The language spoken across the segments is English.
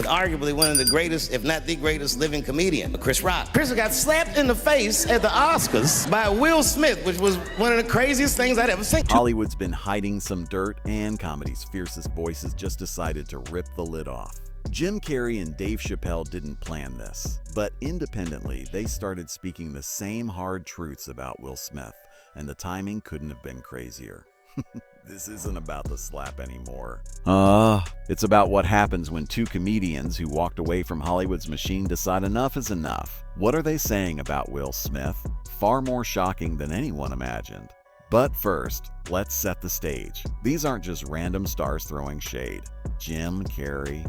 with arguably one of the greatest, if not the greatest living comedian, Chris Rock. Chris got slapped in the face at the Oscars by Will Smith, which was one of the craziest things I'd ever seen. Hollywood's been hiding some dirt, and comedy's fiercest voices just decided to rip the lid off. Jim Carrey and Dave Chappelle didn't plan this, but independently, they started speaking the same hard truths about Will Smith, and the timing couldn't have been crazier. This isn't about the slap anymore. It's about what happens when two comedians who walked away from Hollywood's machine decide enough is enough. What are they saying about Will Smith? Far more shocking than anyone imagined. But first, let's set the stage. These aren't just random stars throwing shade. Jim Carrey,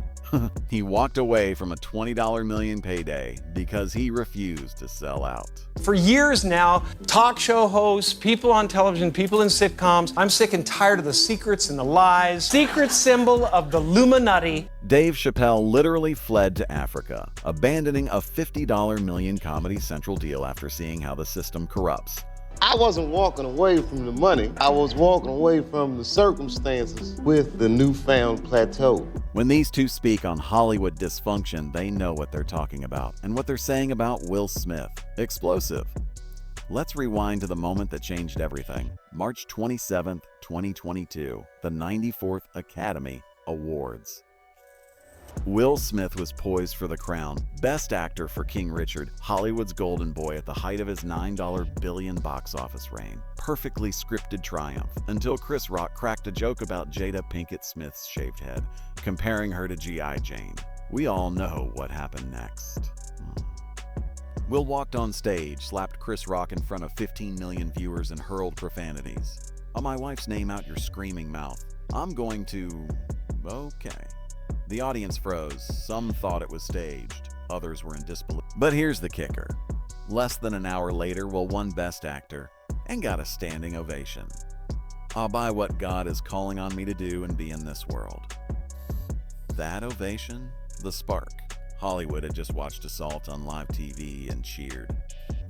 he walked away from a $20 million payday because he refused to sell out. For years now, talk show hosts, people on television, people in sitcoms, I'm sick and tired of the secrets and the lies. Secret symbol of the Illuminati. Dave Chappelle literally fled to Africa, abandoning a $50 million Comedy Central deal after seeing how the system corrupts. I wasn't walking away from the money. I was walking away from the circumstances with the newfound plateau. When these two speak on Hollywood dysfunction, they know what they're talking about and what they're saying about Will Smith. Explosive. Let's rewind to the moment that changed everything. March 27th, 2022, the 94th Academy Awards. Will Smith was poised for the crown, Best Actor for King Richard, Hollywood's golden boy at the height of his $9 billion box office reign. Perfectly scripted triumph, until Chris Rock cracked a joke about Jada Pinkett Smith's shaved head, comparing her to G.I. Jane. We all know what happened next. Will walked on stage, slapped Chris Rock in front of 15 million viewers and hurled profanities. "On my wife's name out your screaming mouth. I'm going to..." Okay. The audience froze. Some thought it was staged. Others were in disbelief. But here's the kicker. Less than an hour later, Will won Best Actor and got a standing ovation. "I'll buy what God is calling on me to do and be in this world." That ovation? The spark. Hollywood had just watched Assault on live TV and cheered.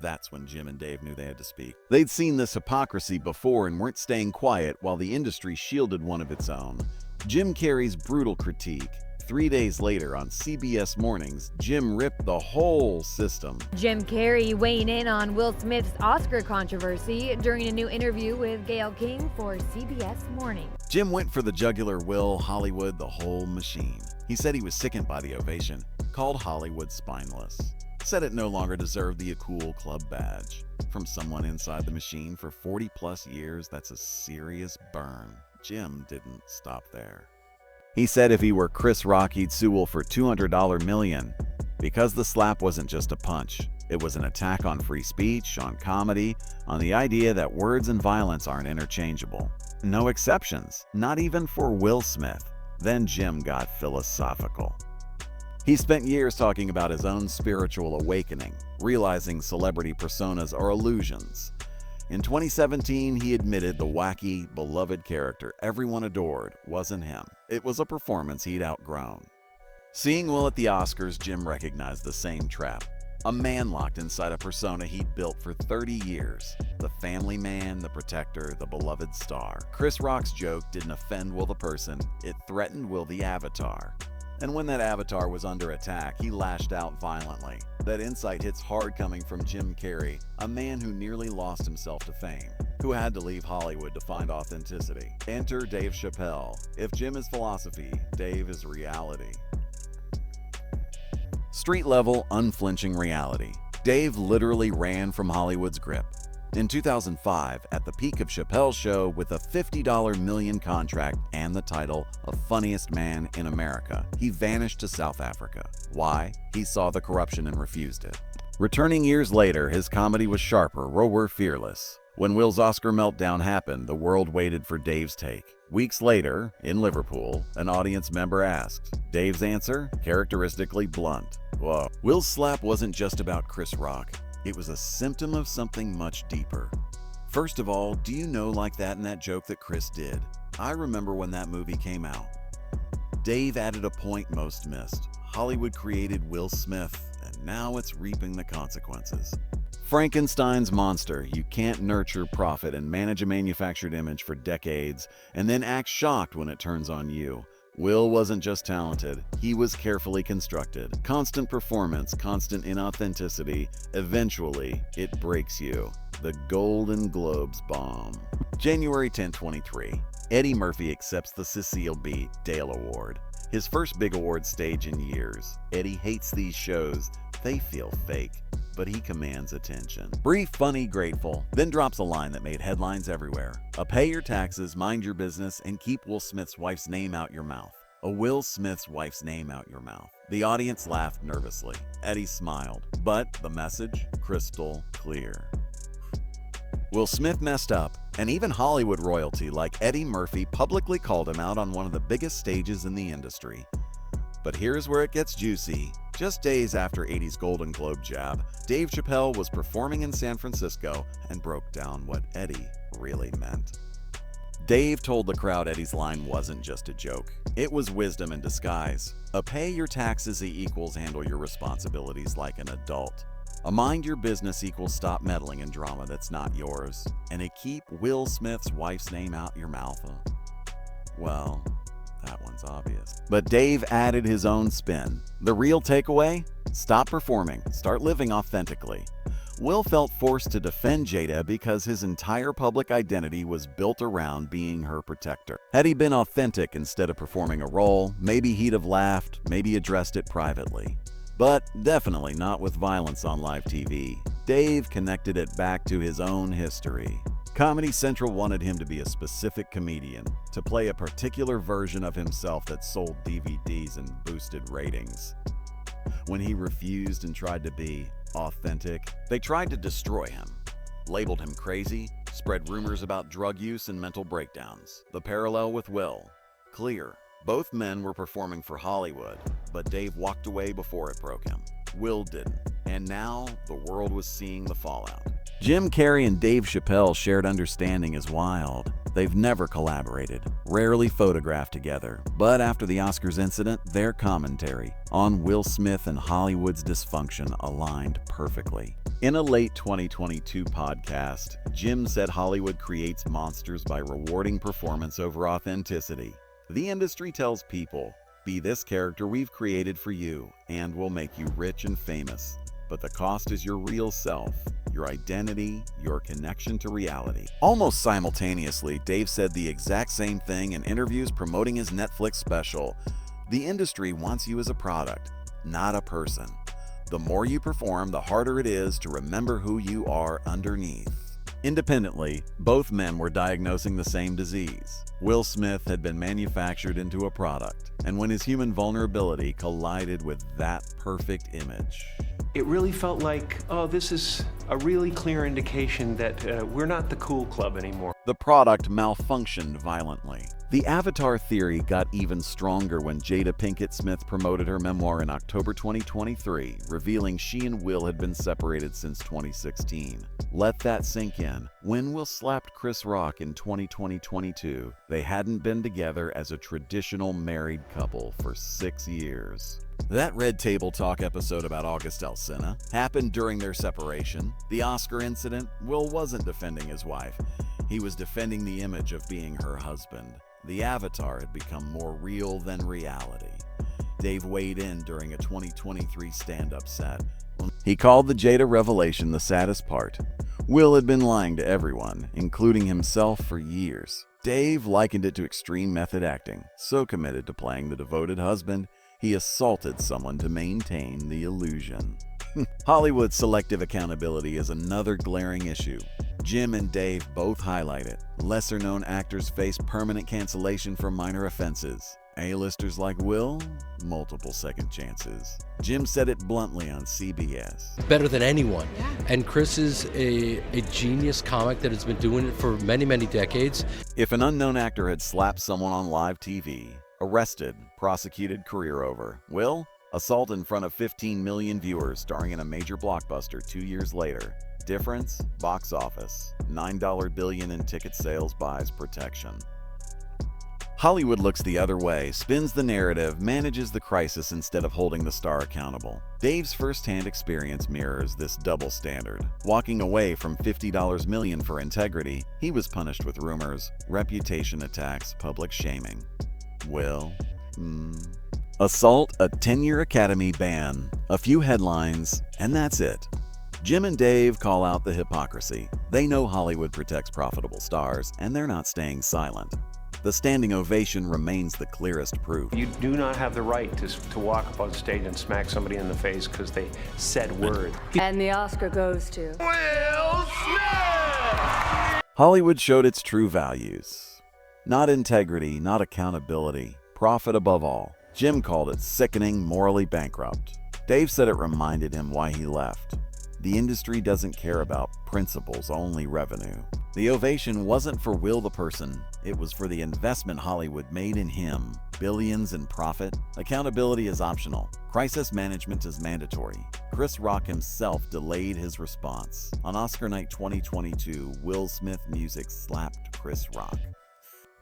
That's when Jim and Dave knew they had to speak. They'd seen this hypocrisy before and weren't staying quiet while the industry shielded one of its own. Jim Carrey's brutal critique. 3 days later on CBS Mornings, Jim ripped the whole system. Jim Carrey weighing in on Will Smith's Oscar controversy during a new interview with Gayle King for CBS Mornings. Jim went for the jugular. Will, Hollywood, the whole machine. He said he was sickened by the ovation, called Hollywood spineless. Said it no longer deserved the Cool Club badge. From someone inside the machine for 40 plus years, that's a serious burn. Jim didn't stop there. He said if he were Chris Rock, he'd sue Will for $200 million. Because the slap wasn't just a punch. It was an attack on free speech, on comedy, on the idea that words and violence aren't interchangeable. No exceptions, not even for Will Smith. Then Jim got philosophical. He spent years talking about his own spiritual awakening, realizing celebrity personas are illusions. In 2017, he admitted the wacky, beloved character everyone adored wasn't him. It was a performance he'd outgrown. Seeing Will at the Oscars, Jim recognized the same trap. A man locked inside a persona he'd built for 30 years. The family man, the protector, the beloved star. Chris Rock's joke didn't offend Will the person, it threatened Will the avatar. And when that avatar was under attack, he lashed out violently. That insight hits hard coming from Jim Carrey, a man who nearly lost himself to fame, who had to leave Hollywood to find authenticity. Enter Dave Chappelle. If Jim is philosophy, Dave is reality. Street-level, unflinching reality. Dave literally ran from Hollywood's grip. In 2005, at the peak of Chappelle's show with a $50 million contract and the title of Funniest Man in America, he vanished to South Africa. Why? He saw the corruption and refused it. Returning years later, his comedy was sharper, rawer, fearless. When Will's Oscar meltdown happened, the world waited for Dave's take. Weeks later, in Liverpool, an audience member asked. Dave's answer? Characteristically blunt. Whoa. Will's slap wasn't just about Chris Rock. It was a symptom of something much deeper. First of all, do you know like that in that joke that Chris did? I remember when that movie came out. Dave added a point most missed. Hollywood created Will Smith, and now it's reaping the consequences. Frankenstein's monster. You can't nurture profit and manage a manufactured image for decades and then act shocked when it turns on you. Will wasn't just talented, he was carefully constructed. Constant performance, constant inauthenticity. Eventually, it breaks you. The Golden Globes bomb. January 10, 2023. Eddie Murphy accepts the Cecile B. Dale Award. His first big award stage in years. Eddie hates these shows. They feel fake, but he commands attention. Brief, funny, grateful, then drops a line that made headlines everywhere. A pay your taxes, mind your business, and keep Will Smith's wife's name out your mouth. A Will Smith's wife's name out your mouth. The audience laughed nervously. Eddie smiled, but the message crystal clear. Will Smith messed up, and even Hollywood royalty like Eddie Murphy publicly called him out on one of the biggest stages in the industry. But here's where it gets juicy. Just days after Eddie's Golden Globe jab, Dave Chappelle was performing in San Francisco and broke down what Eddie really meant. Dave told the crowd Eddie's line wasn't just a joke. It was wisdom in disguise. A pay your taxes equals handle your responsibilities like an adult. A mind your business equals stop meddling in drama that's not yours. And a keep Will Smith's wife's name out your mouth. Well, that one's obvious. But Dave added his own spin. The real takeaway? Stop performing, start living authentically. Will felt forced to defend Jada because his entire public identity was built around being her protector. Had he been authentic instead of performing a role, maybe he'd have laughed, maybe addressed it privately. But definitely not with violence on live TV. Dave connected it back to his own history. Comedy Central wanted him to be a specific comedian, to play a particular version of himself that sold DVDs and boosted ratings. When he refused and tried to be authentic, they tried to destroy him, labeled him crazy, spread rumors about drug use and mental breakdowns. The parallel with Will, clear. Both men were performing for Hollywood, but Dave walked away before it broke him. Will didn't, and now the world was seeing the fallout. Jim Carrey and Dave Chappelle shared understanding is wild. They've never collaborated, rarely photographed together, but after the Oscars incident, their commentary on Will Smith and Hollywood's dysfunction aligned perfectly. In a late 2022 podcast, Jim said Hollywood creates monsters by rewarding performance over authenticity. The industry tells people, be this character we've created for you, and we'll make you rich and famous. But the cost is your real self, your identity, your connection to reality. Almost simultaneously, Dave said the exact same thing in interviews promoting his Netflix special. The industry wants you as a product, not a person. The more you perform, the harder it is to remember who you are underneath. Independently, both men were diagnosing the same disease. Will Smith had been manufactured into a product, and when his human vulnerability collided with that perfect image, It really felt like, oh, this is a really clear indication that we're not the cool club anymore. the product malfunctioned violently. The Avatar theory got even stronger when Jada Pinkett Smith promoted her memoir in October 2023, revealing she and Will had been separated since 2016. Let that sink in. When Will slapped Chris Rock in 2022, they hadn't been together as a traditional married couple for 6 years. That Red Table Talk episode about August Alsina happened during their separation. The Oscar incident, Will wasn't defending his wife. He was defending the image of being her husband. The Avatar had become more real than reality. Dave weighed in during a 2023 stand-up set. He called the Jada revelation the saddest part. Will had been lying to everyone, including himself, for years. Dave likened it to extreme method acting, so committed to playing the devoted husband, he assaulted someone to maintain the illusion. Hollywood's selective accountability is another glaring issue. Jim and Dave both highlight it. Lesser-known actors face permanent cancellation for minor offenses. A-listers like Will, multiple second chances. Jim said it bluntly on CBS. Better than anyone. And Chris is a genius comic that has been doing it for many, many decades. If an unknown actor had slapped someone on live TV, arrested, prosecuted, career over. Will? Assault in front of 15 million viewers starring in a major blockbuster 2 years later. Difference? Box office. $9 billion in ticket sales buys protection. Hollywood looks the other way, spins the narrative, manages the crisis instead of holding the star accountable. Dave's first-hand experience mirrors this double standard. Walking away from $50 million for integrity, he was punished with rumors, reputation attacks, public shaming. Will? Assault, a 10-year Academy ban, a few headlines, and that's it. Jim and Dave call out the hypocrisy. They know Hollywood protects profitable stars, and they're not staying silent. The standing ovation remains the clearest proof. You do not have the right to walk up on stage and smack somebody in the face because they said words. And the Oscar goes to Will Smith! Hollywood showed its true values. Not integrity, not accountability, profit above all. Jim called it sickening, morally bankrupt. Dave said it reminded him why he left. The industry doesn't care about principles, only revenue. The ovation wasn't for Will the person, it was for the investment Hollywood made in him. Billions in profit. Accountability is optional. Crisis management is mandatory. Chris Rock himself delayed his response. On Oscar night 2022, Will Smith music slapped Chris Rock.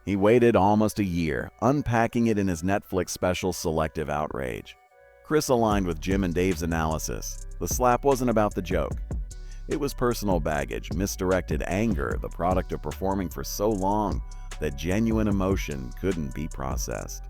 He waited almost a year, unpacking it in his Netflix special Selective Outrage. Chris aligned with Jim and Dave's analysis. The slap wasn't about the joke. It was personal baggage, misdirected anger, the product of performing for so long that genuine emotion couldn't be processed.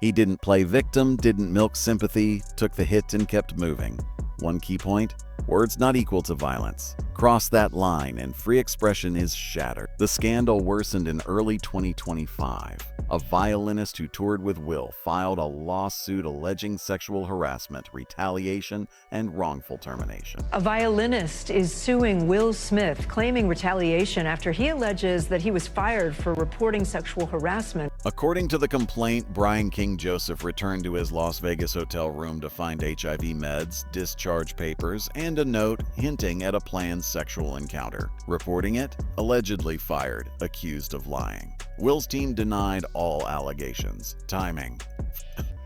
He didn't play victim, didn't milk sympathy, took the hit and kept moving. One key point: words not equal to violence. Cross that line and free expression is shattered. The scandal worsened in early 2025. A violinist who toured with Will filed a lawsuit alleging sexual harassment, retaliation, and wrongful termination. A violinist is suing Will Smith, claiming retaliation after he alleges that he was fired for reporting sexual harassment. According to the complaint, Brian King Joseph returned to his Las Vegas hotel room to find HIV meds, discharge papers, and a note hinting at a planned sexual encounter. Reporting it, allegedly fired, accused of lying. Will's team denied all allegations. Timing.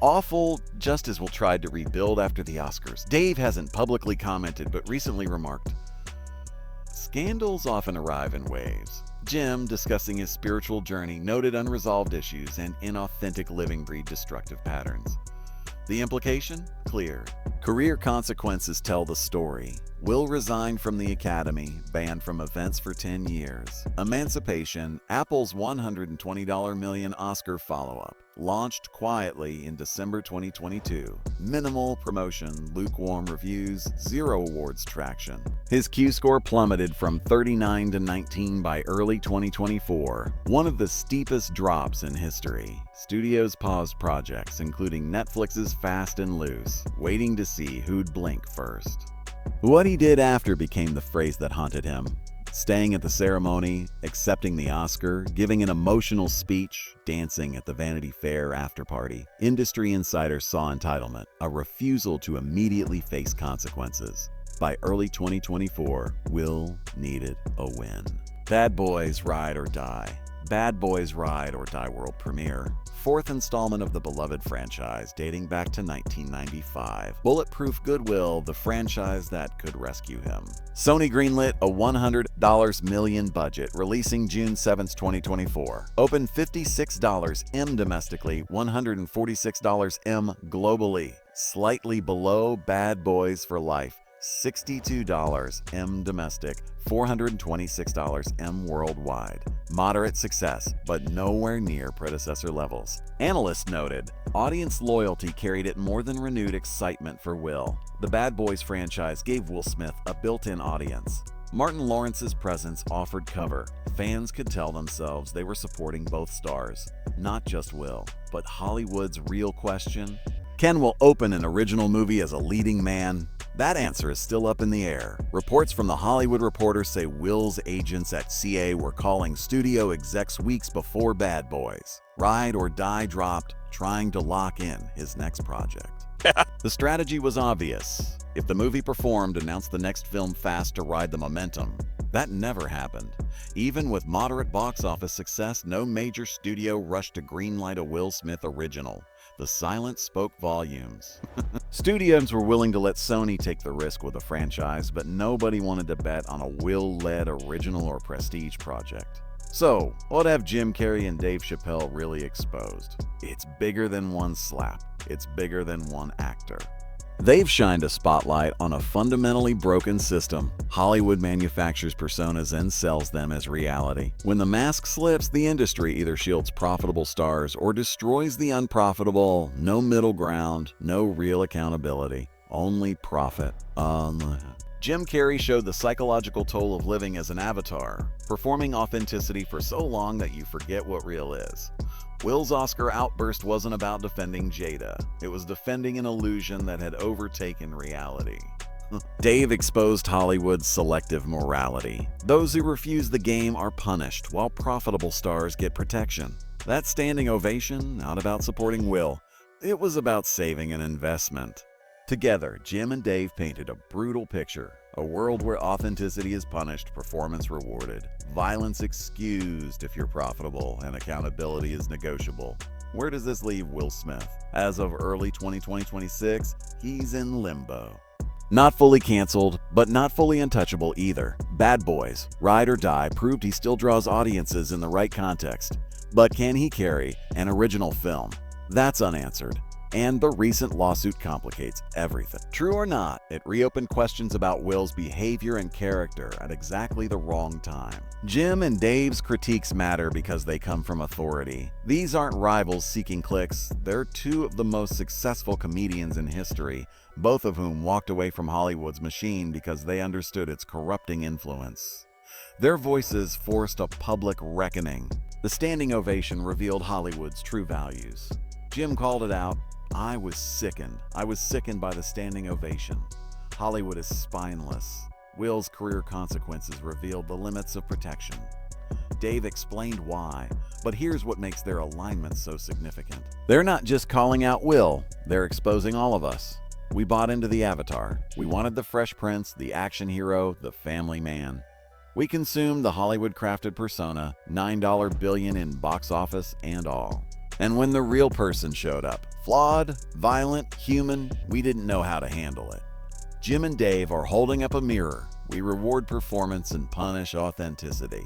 Awful, just as Will tried to rebuild after the Oscars. Dave hasn't publicly commented, but recently remarked, "Scandals often arrive in waves." Jim, discussing his spiritual journey, noted unresolved issues and inauthentic living breed destructive patterns. The implication? Clear. Career consequences tell the story. Will resigned from the Academy, banned from events for 10 years. Emancipation, Apple's $120 million Oscar follow-up. Launched quietly in December 2022. Minimal promotion, lukewarm reviews, zero awards traction. His Q-score plummeted from 39 to 19 by early 2024, one of the steepest drops in history. Studios paused projects, including Netflix's Fast and Loose, waiting to see who'd blink first. What he did after became the phrase that haunted him. Staying at the ceremony, accepting the Oscar, giving an emotional speech, dancing at the Vanity Fair after-party. Industry insiders saw entitlement, a refusal to immediately face consequences. By early 2024, Will needed a win. Bad Boys Ride or Die. Bad Boys Ride or Die world premiere. Fourth installment of the beloved franchise, dating back to 1995. Bulletproof Goodwill, the franchise that could rescue him. Sony greenlit a $100 million budget, releasing June 7, 2024. Opened $56 M domestically, $146 M globally. Slightly below Bad Boys for Life. $62 M domestic, $426 M worldwide. Moderate success, but nowhere near predecessor levels. Analysts noted, audience loyalty carried it more than renewed excitement for Will. The Bad Boys franchise gave Will Smith a built-in audience. Martin Lawrence's presence offered cover. Fans could tell themselves they were supporting both stars. Not just Will, but Hollywood's real question: can Will open an original movie as a leading man? That answer is still up in the air. Reports from The Hollywood Reporter say Will's agents at CA were calling studio execs weeks before Bad Boys. Ride or Die dropped, trying to lock in his next project. The strategy was obvious. If the movie performed, announce the next film fast to ride the momentum. That never happened. Even with moderate box office success, no major studio rushed to greenlight a Will Smith original. The silence spoke volumes. Studios were willing to let Sony take the risk with a franchise, but nobody wanted to bet on a Will-led original or prestige project. So, what have Jim Carrey and Dave Chappelle really exposed? It's bigger than one slap. It's bigger than one actor. They've shined a spotlight on a fundamentally broken system. Hollywood manufactures personas and sells them as reality. When the mask slips, the industry either shields profitable stars or destroys the unprofitable. No middle ground, no real accountability, only profit. Jim Carrey showed the psychological toll of living as an avatar, performing authenticity for so long that you forget what real is. Will's Oscar outburst wasn't about defending Jada. It was defending an illusion that had overtaken reality. Dave exposed Hollywood's selective morality. Those who refuse the game are punished, while profitable stars get protection. That standing ovation, not about supporting Will. It was about saving an investment. Together, Jim and Dave painted a brutal picture. A world where authenticity is punished, performance rewarded, violence excused if you're profitable, and accountability is negotiable. Where does this leave Will Smith? As of early 2026, he's in limbo. Not fully canceled, but not fully untouchable either. Bad Boys, Ride or Die proved he still draws audiences in the right context. But can he carry an original film? That's unanswered. And the recent lawsuit complicates everything. True or not, it reopened questions about Will's behavior and character at exactly the wrong time. Jim and Dave's critiques matter because they come from authority. These aren't rivals seeking clicks. They're two of the most successful comedians in history, both of whom walked away from Hollywood's machine because they understood its corrupting influence. Their voices forced a public reckoning. The standing ovation revealed Hollywood's true values. Jim called it out. I was sickened. I was sickened by the standing ovation. Hollywood is spineless. Will's career consequences revealed the limits of protection. Dave explained why, but here's what makes their alignment so significant. They're not just calling out Will, they're exposing all of us. We bought into the avatar. We wanted the Fresh Prince, the action hero, the family man. We consumed the Hollywood-crafted persona, $9 billion in box office and all. And when the real person showed up, flawed, violent, human, we didn't know how to handle it. Jim and Dave are holding up a mirror. We reward performance and punish authenticity.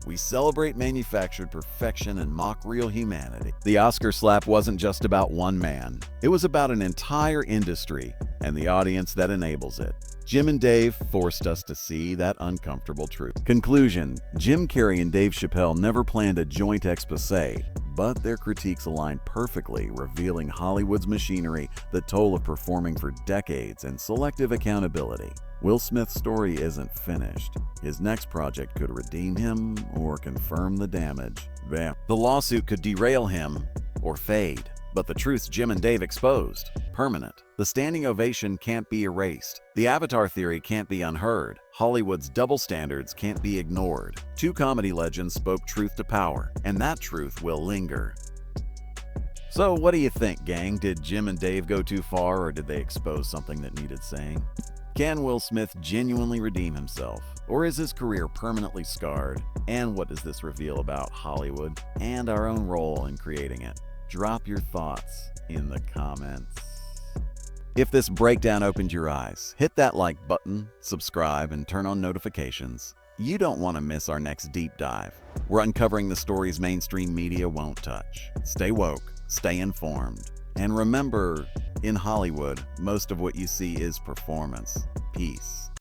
We celebrate manufactured perfection and mock real humanity. The Oscar slap wasn't just about one man. It was about an entire industry and the audience that enables it. Jim and Dave forced us to see that uncomfortable truth. Conclusion: Jim Carrey and Dave Chappelle never planned a joint expose, but their critiques align perfectly, revealing Hollywood's machinery, the toll of performing for decades, and selective accountability. Will Smith's story isn't finished. His next project could redeem him or confirm the damage. Bam. The lawsuit could derail him or fade. But the truths Jim and Dave exposed, permanent. The standing ovation can't be erased. The Avatar theory can't be unheard. Hollywood's double standards can't be ignored. Two comedy legends spoke truth to power, and that truth will linger. So what do you think, gang? Did Jim and Dave go too far, or did they expose something that needed saying? Can Will Smith genuinely redeem himself, or is his career permanently scarred? And what does this reveal about Hollywood and our own role in creating it? Drop your thoughts in the comments. If this breakdown opened your eyes, hit that like button, subscribe, and turn on notifications. You don't want to miss our next deep dive. We're uncovering the stories mainstream media won't touch. Stay woke, stay informed, and remember, in Hollywood, most of what you see is performance. Peace.